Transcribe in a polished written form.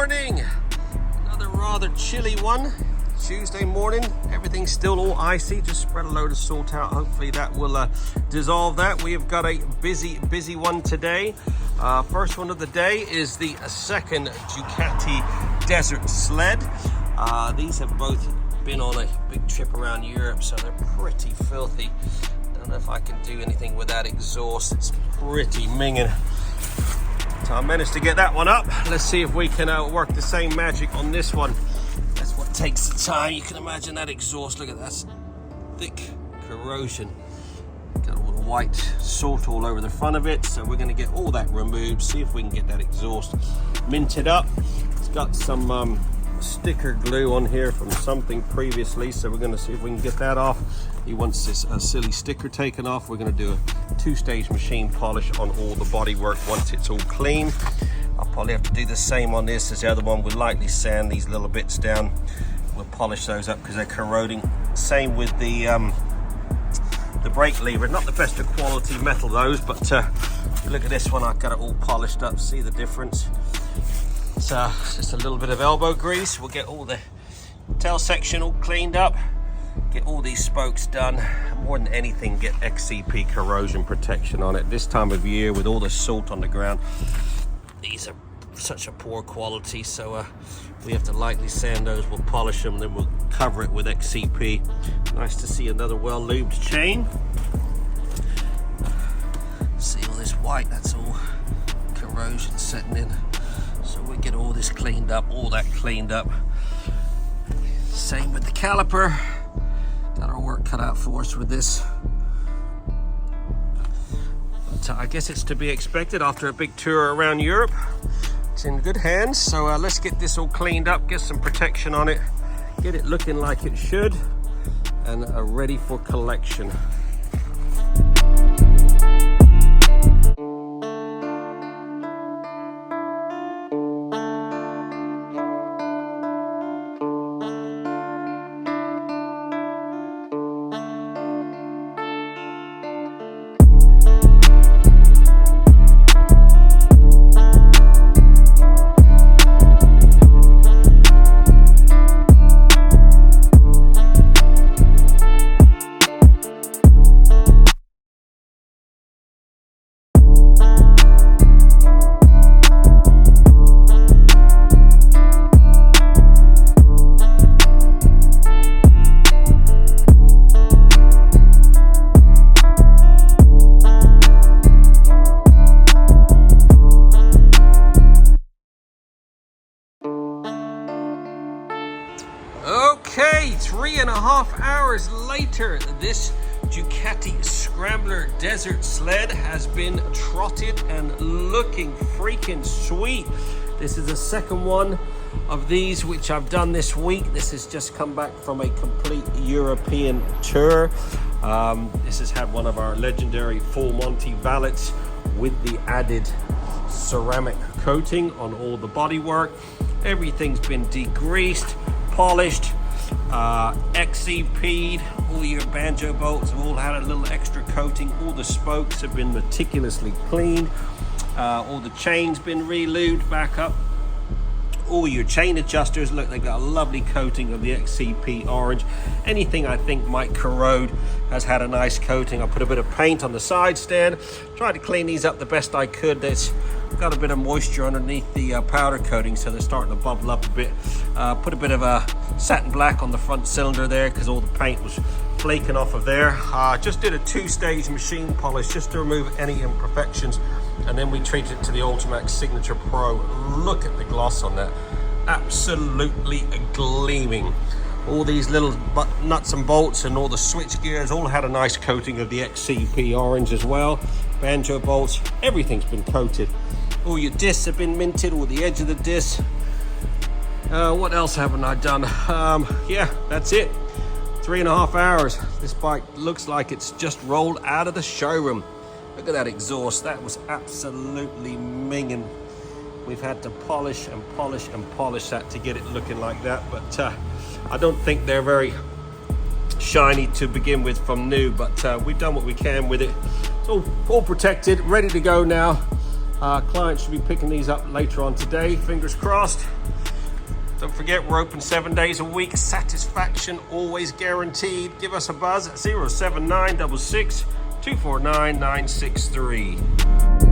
morning. Another rather chilly one. Tuesday morning, everything's still all icy. Just spread a load of salt out. Hopefully that will dissolve that. We have got a busy one today. First one of the day is the second Ducati Desert Sled. These have both been on a big trip around Europe, so they're pretty filthy. Don't know if I can do anything with that exhaust. It's pretty minging. So I managed to get that one up. Let's see if we can work the same magic on this one. That's what takes the time. You can imagine that exhaust. Look at that thick corrosion. Got all the white salt all over the front of it. So we're going to get all that removed. See if we can get that exhaust minted up. It's got some sticker glue on here from something previously, so we're going to see if we can get that off. He wants this silly sticker taken off. We're going to do a two-stage machine polish on all the bodywork once it's all clean. I'll probably have to do the same on this as the other one. We'll lightly sand these little bits down. We'll polish those up because they're corroding. Same with the brake lever. Not the best of quality metal, those, but look at this one. I've got it all polished up. See the difference? It's just a little bit of elbow grease. We'll get all the tail section all cleaned up, get all these spokes done. More than anything, get XCP corrosion protection on it. This time of year with all the salt on the ground, these are such a poor quality, so we have to lightly sand those. We'll polish them, then we'll cover it with XCP. Nice to see another well lubed chain. See all this white, that's all corrosion setting in. So we get all this cleaned up, all that cleaned up. Same with the caliper. Got our work cut out for us with this. But I guess it's to be expected after a big tour around Europe. It's in good hands. So let's get this all cleaned up, get some protection on it, get it looking like it should, and ready for collection. Okay, 3.5 hours later, this Ducati Scrambler Desert Sled has been trotted and looking freaking sweet. This is the second one of these which I've done this week. This has just come back from a complete European tour. This has had one of our legendary full Monty valets with the added ceramic coating on all the bodywork. Everything's been degreased, polished, XCP'd. All your banjo bolts have all had a little extra coating. All the spokes have been meticulously cleaned. All the chains been re-lubed back up. All your chain adjusters, look, they've got a lovely coating of the XCP orange. Anything I think might corrode has had a nice coating. I put a bit of paint on the side stand, tried to clean these up the best I could. There's got a bit of moisture underneath the powder coating, so they're starting to bubble up a bit. Put a bit of a satin black on the front cylinder there because all the paint was flaking off of there. Just did a two-stage machine polish just to remove any imperfections, and then we treated it to the Ultimaxx Signature Pro. Look at the gloss on that, absolutely gleaming. All these little nuts and bolts and all the switch gears all had a nice coating of the XCP orange as well. Banjo bolts, everything's been coated. All your discs have been minted, all the edge of the discs. What else haven't I done? Yeah, that's it. 3.5 hours. This bike looks like it's just rolled out of the showroom. Look at that exhaust. That was absolutely minging. We've had to polish and polish and polish that to get it looking like that, but I don't think they're very shiny to begin with from new, but we've done what we can with it. It's all protected, ready to go now. Client should be picking these up later on today, fingers crossed. Don't forget, we're open 7 days a week. Satisfaction always guaranteed. Give us a buzz at 07966 249 963.